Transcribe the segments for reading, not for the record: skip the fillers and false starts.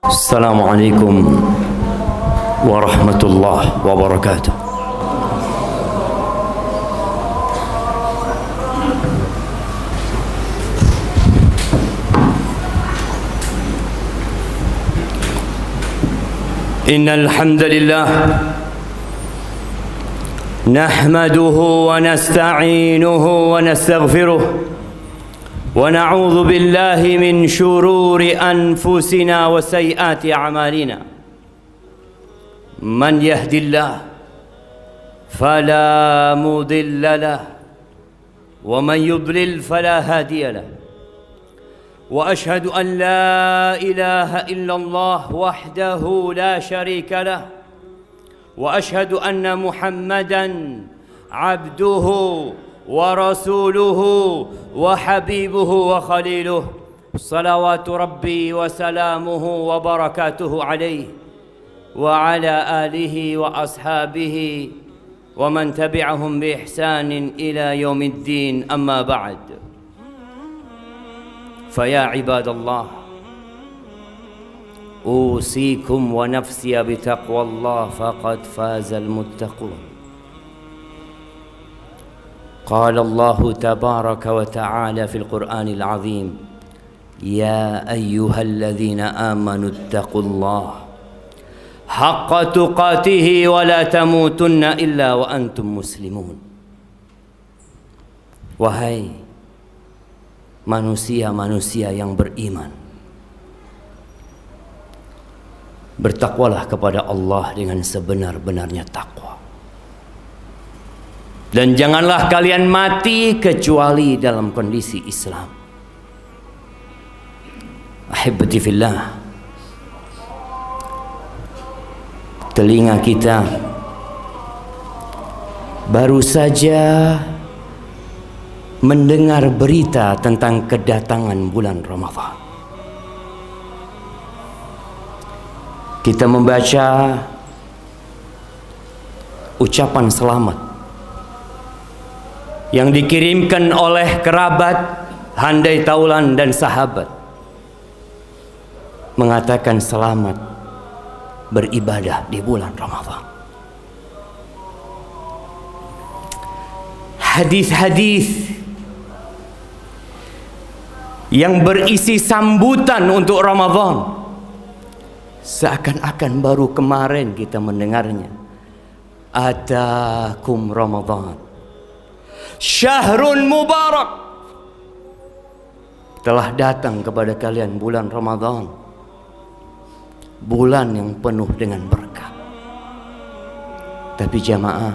Assalamualaikum warahmatullahi wabarakatuh. Innal hamdalillah nahmaduhu wa nasta'inuhu wa nastaghfiruh ونعوذ بالله من شرور أنفسنا وسيئات أعمالنا من يهد الله فلا مضل له ومن يضلل فلا هادي له وأشهد أن لا إله إلا الله وحده لا شريك له وأشهد أن محمدًا عبده ورسوله وحبيبه وخليله صلوات ربي وسلامه وبركاته عليه وعلى آله وأصحابه ومن تبعهم بإحسان إلى يوم الدين أما بعد فيا عباد الله أوصيكم ونفسي بتقوى الله فقد فاز المتقون قال الله تبارك وتعالى في القرآن العظيم يا أيها الذين آمنوا اتقوا الله حق تقاته ولا تموتن إلا وأنتم مسلمون. Wahai manusia-manusia yang beriman, bertakwalah kepada Allah dengan sebenar-benarnya takwa. Dan janganlah kalian mati kecuali dalam kondisi Islam. Ahibati fillah, telinga kita baru saja mendengar berita tentang kedatangan bulan Ramadan. Kita membaca ucapan selamat yang dikirimkan oleh kerabat, handai taulan dan sahabat, mengatakan selamat beribadah di bulan Ramadan. Hadis-hadis yang berisi sambutan untuk Ramadan seakan-akan baru kemarin kita mendengarnya. Atakum Ramadan Syahrun Mubarak, telah datang kepada kalian bulan Ramadan, bulan yang penuh dengan berkah. Tapi jamaah,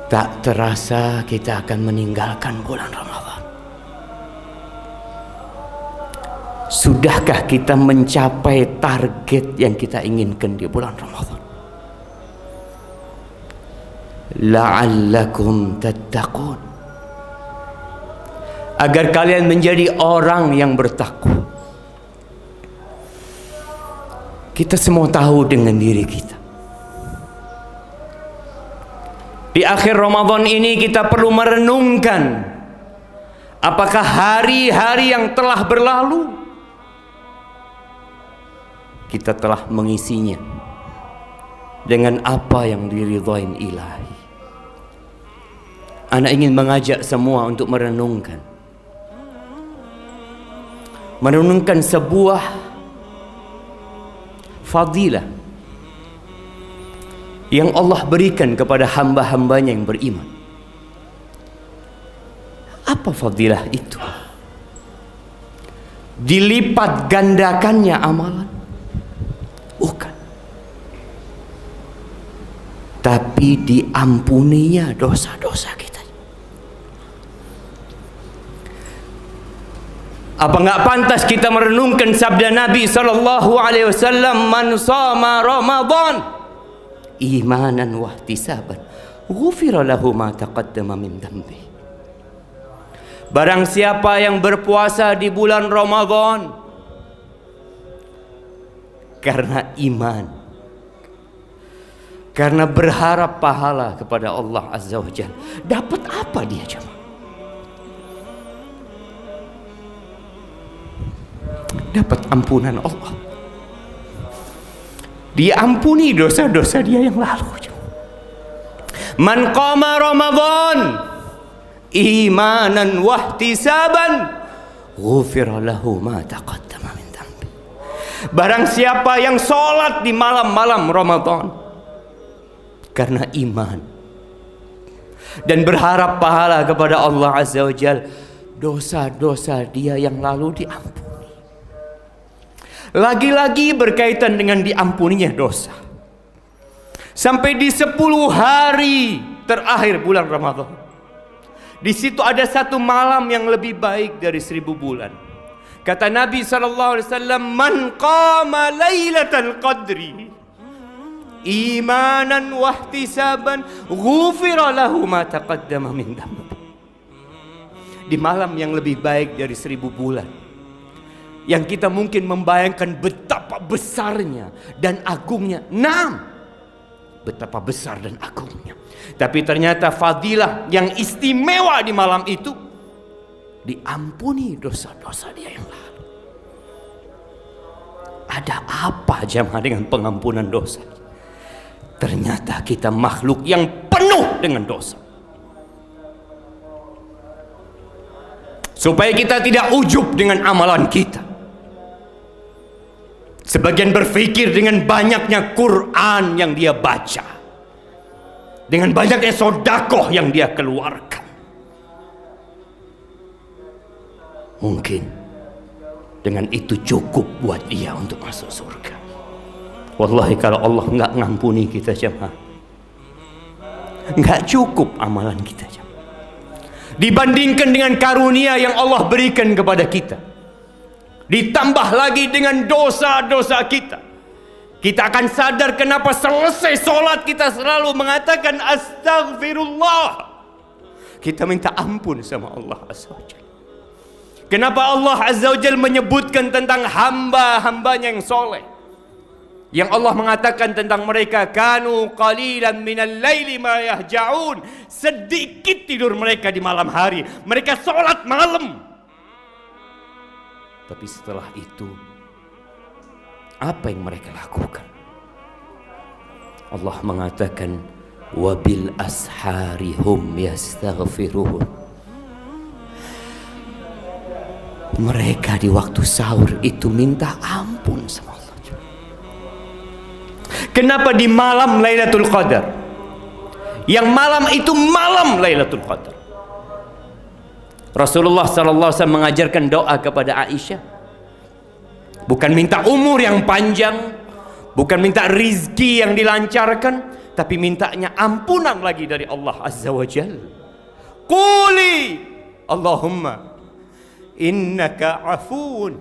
tak terasa kita akan meninggalkan bulan Ramadan. Sudahkah kita mencapai target yang kita inginkan di bulan Ramadan? La'allakum tattaqun, agar kalian menjadi orang yang bertakwa. Kita semua tahu dengan diri kita, di akhir Ramadan ini kita perlu merenungkan apakah hari-hari yang telah berlalu kita telah mengisinya dengan apa yang diridhain Ilahi. Anak ingin mengajak semua untuk merenungkan sebuah fadilah yang Allah berikan kepada hamba-hambanya yang beriman. Apa fadilah itu? Dilipat gandakannya amalan? Bukan. Tapi diampuninya dosa-dosa kita. Apa enggak pantas kita merenungkan sabda Nabi SAW, man shama Ramadan imanan wa ihtisaban ghufira lahu ma taqaddama min dhanbi. Barang siapa yang berpuasa di bulan Ramadan karena iman, karena berharap pahala kepada Allah Azza wa Jalla, dapat apa dia jemaah? Dapat ampunan Allah. Diampuni dosa-dosa dia yang lalu. Man qama Ramadan imanan wahtisaban ghufira lahu ma taqaddama min dhanbi. Barang siapa yang sholat di malam-malam Ramadan karena iman dan berharap pahala kepada Allah Azza wa Jalla, dosa-dosa dia yang lalu diampuni. Lagi-lagi berkaitan dengan diampuninya dosa. Sampai di 10 hari terakhir bulan Ramadan, di situ ada satu malam yang lebih baik dari 1000 bulan. Kata Nabi SAW, man qama lailatal qadri imanan wahtisaban ghufira lahu ma taqaddama min dhanbi. Di malam yang lebih baik dari 1000 bulan, yang kita mungkin membayangkan betapa besarnya dan agungnya. Betapa besar dan agungnya. Tapi ternyata fadilah yang istimewa di malam itu, diampuni dosa-dosa dia yang lalu. Ada apa jemaah dengan pengampunan dosa? Ternyata kita makhluk yang penuh dengan dosa. Supaya kita tidak ujub dengan amalan kita. Sebagian berpikir dengan banyaknya Quran yang dia baca, dengan banyaknya sodakoh yang dia keluarkan, mungkin dengan itu cukup buat dia untuk masuk surga. Wallahi kalau Allah nggak ngampuni kita jemaah, nggak cukup amalan kita jemaah, dibandingkan dengan karunia yang Allah berikan kepada kita. Ditambah lagi dengan dosa-dosa kita, kita akan sadar kenapa selesai sholat kita selalu mengatakan astaghfirullah. Kita minta ampun sama Allah Azza wa Jalla. Kenapa Allah Azza wa Jalla menyebutkan tentang hamba-hambanya yang soleh, yang Allah mengatakan tentang mereka, kanu qalilan minal laili ma yahja'un, sedikit tidur mereka di malam hari, mereka sholat malam. Tapi setelah itu, apa yang mereka lakukan? Allah mengatakan, wabil ashari hum yastaghfirun. Mereka di waktu sahur itu minta ampun sama Allah. Kenapa di malam Lailatul Qadar? Yang malam itu malam Lailatul Qadar. Rasulullah SAW mengajarkan doa kepada Aisyah. Bukan minta umur yang panjang, bukan minta rizki yang dilancarkan, tapi mintanya ampunan lagi dari Allah Azza wa Jalla. Quli Allahumma innaka afuun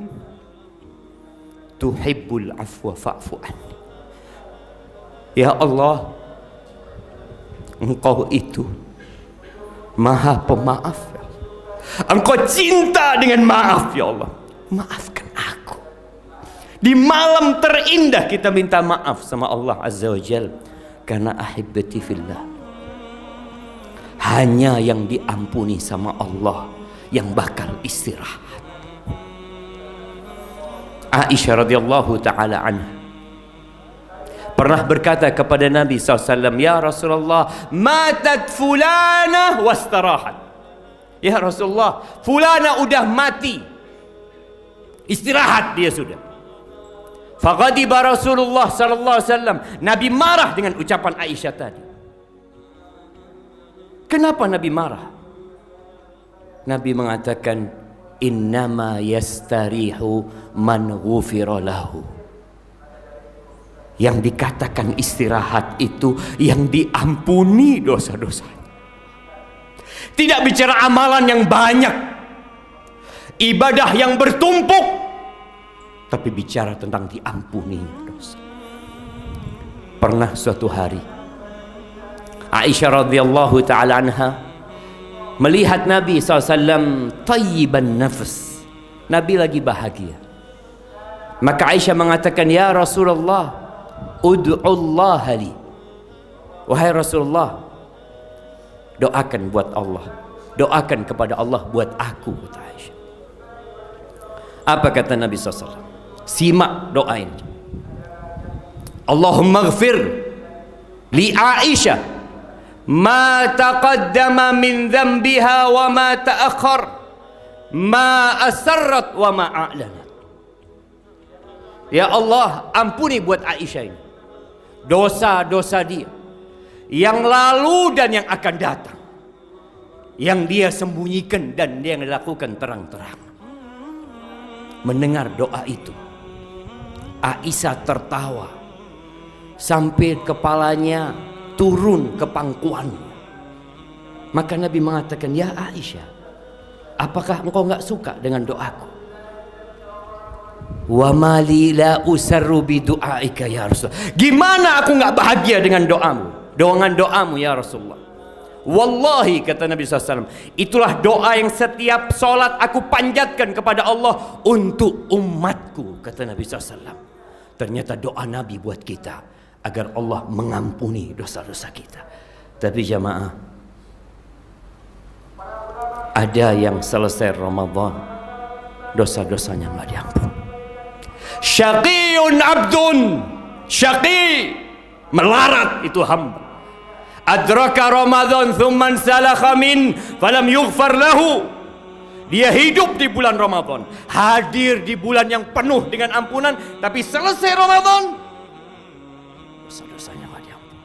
tuhibbul afwa fa'fu anni. Ya Allah, Engkau itu Maha Pemaaf. Engkau cinta dengan maaf ya Allah, maafkan aku. Di malam terindah kita minta maaf sama Allah Azza wa Jalla, karena ahibbati fillah, hanya yang diampuni sama Allah yang bakal istirahat. Aisyah radhiyallahu taala anha pernah berkata kepada Nabi SAW, ya Rasulullah, matat fulana wastarahat. Ya Rasulullah, fulana udah mati, istirahat dia sudah. Faqadiba Rasulullah sallallahu alaihi wasallam, Nabi marah dengan ucapan Aisyah tadi. Kenapa Nabi marah? Nabi mengatakan, innama yastarihu man ghufira lahu. Yang dikatakan istirahat itu yang diampuni dosa-dosanya. Tidak bicara amalan yang banyak, ibadah yang bertumpuk, tapi bicara tentang diampuni dosa. Pernah suatu hari Aisyah radhiyallahu taala anha melihat Nabi SAW tayyiban nafs, Nabi lagi bahagia. Maka Aisyah mengatakan, ya Rasulullah, ud'ullah li. Wahai Rasulullah, doakan buat Allah, doakan kepada Allah buat aku, kata Aisyah. Apa kata Nabi SAW? Simak doa ini. Allahumma ghfir li Aisyah ma taqaddama min dhanbiha wa ma ta'akhkhar, ma asarrat wa ma a'lanat. Ya Allah, ampuni buat Aisyah ini dosa-dosa dia yang lalu dan yang akan datang, yang dia sembunyikan dan yang dilakukan terang-terang. Mendengar doa itu, Aisyah tertawa sampai kepalanya turun ke pangkuannya. Maka Nabi mengatakan, ya Aisyah, apakah engkau enggak suka dengan doaku? Wa mali la usarru bi du'aika ya Rasul. Gimana aku enggak bahagia dengan doamu? Dengan doamu ya Rasulullah. Wallahi, kata Nabi SAW, itulah doa yang setiap solat aku panjatkan kepada Allah untuk umatku, kata Nabi SAW. Ternyata doa Nabi buat kita agar Allah mengampuni dosa-dosa kita. Tapi jamaah, ada yang selesai Ramadan dosa-dosanya nggak diampuni. Syaqiyun abdun, syaqi, melarat itu hamba. Adraka Ramadan thumman salakha min falam yughfar lahu. Dia hidup di bulan Ramadan, hadir di bulan yang penuh dengan ampunan, tapi selesai Ramadan dosa-dosanya nggak diampuni.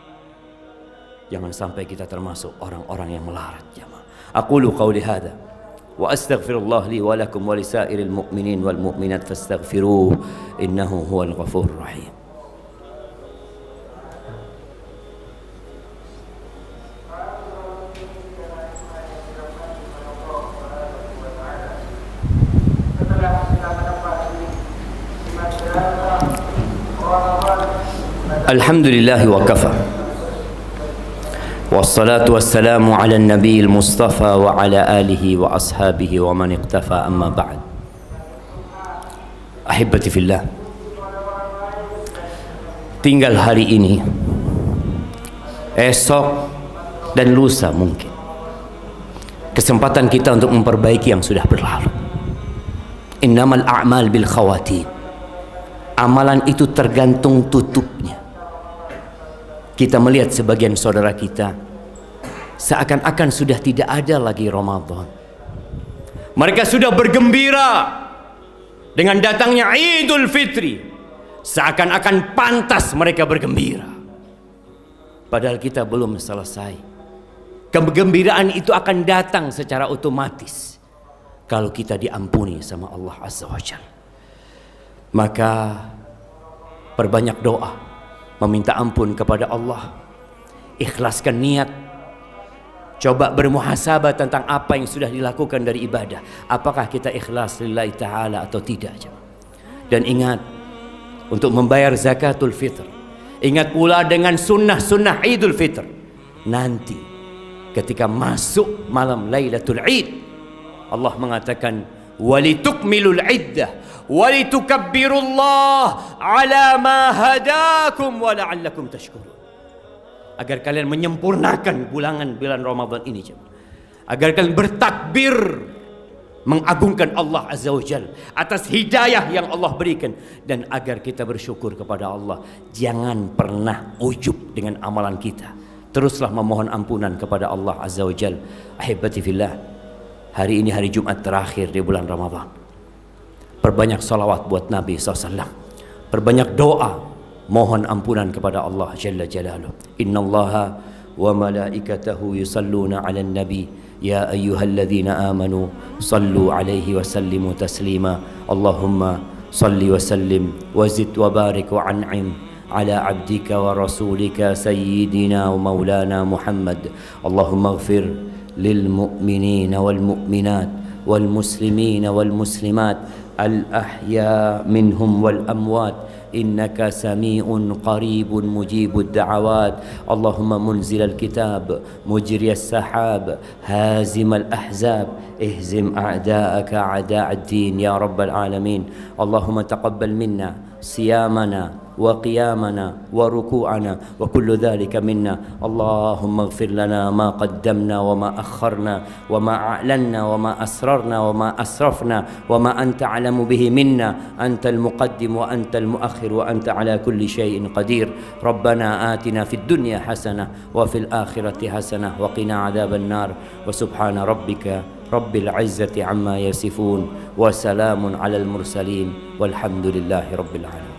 Jangan sampai kita termasuk orang-orang yang melarat, jemaah. Aqulu qawli hadza wa astaghfirullah li wa lakum wa lisairil mu'minin wal mu'minat fastaghfiruh innahu huwal ghafurur rahim. Alhamdulillah wa kafa. Wassalatu wassalamu ala nabiyil mustafa wa ala alihi wa ashabihi wa man iqtafa, amma ba'd. Ahibati fillah, tinggal hari ini, esok dan lusa mungkin kesempatan kita untuk memperbaiki yang sudah berlalu. Innamal a'mal bil khawatim. Amalan itu tergantung tutupnya. Kita melihat sebagian saudara kita seakan-akan sudah tidak ada lagi Ramadan. Mereka sudah bergembira dengan datangnya Idul Fitri, seakan-akan pantas mereka bergembira. Padahal kita belum selesai. Kegembiraan itu akan datang secara otomatis kalau kita diampuni sama Allah Azza wa Jalla. Maka perbanyak doa, meminta ampun kepada Allah, ikhlaskan niat, coba bermuhasabah tentang apa yang sudah dilakukan dari ibadah. Apakah kita ikhlas lillahi ta'ala atau tidak? Dan ingat, untuk membayar zakatul fitr, ingat pula dengan sunnah-sunnah Idul Fitr. Nanti ketika masuk malam Lailatul Id, Allah mengatakan walitukmilul iddah walitukabbirullaha ala ma hadakum wa la'allakum tashkurun. Agar kalian menyempurnakan bulan Ramadan ini, agar kalian bertakbir mengagungkan Allah Azza wa Jalla atas hidayah yang Allah berikan, dan agar kita bersyukur kepada Allah. Jangan pernah ujub dengan amalan kita, teruslah memohon ampunan kepada Allah Azza wa Jalla. Ahibati fillah, hari ini hari Jumat terakhir di bulan Ramadan. Perbanyak salawat buat Nabi SAW, perbanyak doa, mohon ampunan kepada Allah Jalla Jalaluh. Innallaha wa malaikatahu yusalluna 'alan nabi ya ayyuhalladzina amanu sallu 'alaihi wa sallimu taslima. Allahumma salli wa sallim wa zid wa barik wa an'im ala 'abdika wa rasulika sayyidina wa maulana Muhammad. Allahumma ighfir lil mu'minina wal mu'minat wal muslimina wal muslimat al ahya minhum wal amwat إنك سميع قريب مجيب الدعوات. اللهم منزل الكتاب مجري السحاب هازم الأحزاب اهزم أعداءك أعداء الدين يا رب العالمين. اللهم تقبل منا صيامنا وقيامنا وركوعنا وكل ذلك منا. اللهم اغفر لنا ما قدمنا وما أخرنا وما أعلنا وما أسررنا وما أسرفنا وما أنت أعلم به منا. أنت المقدم وأنت المؤخر وأنت على كل شيء قدير. ربنا آتنا في الدنيا حسنة وفي الآخرة حسنة وقنا عذاب النار. وسبحان ربك رب العزة عما يصفون وسلام على المرسلين والحمد لله رب العالمين.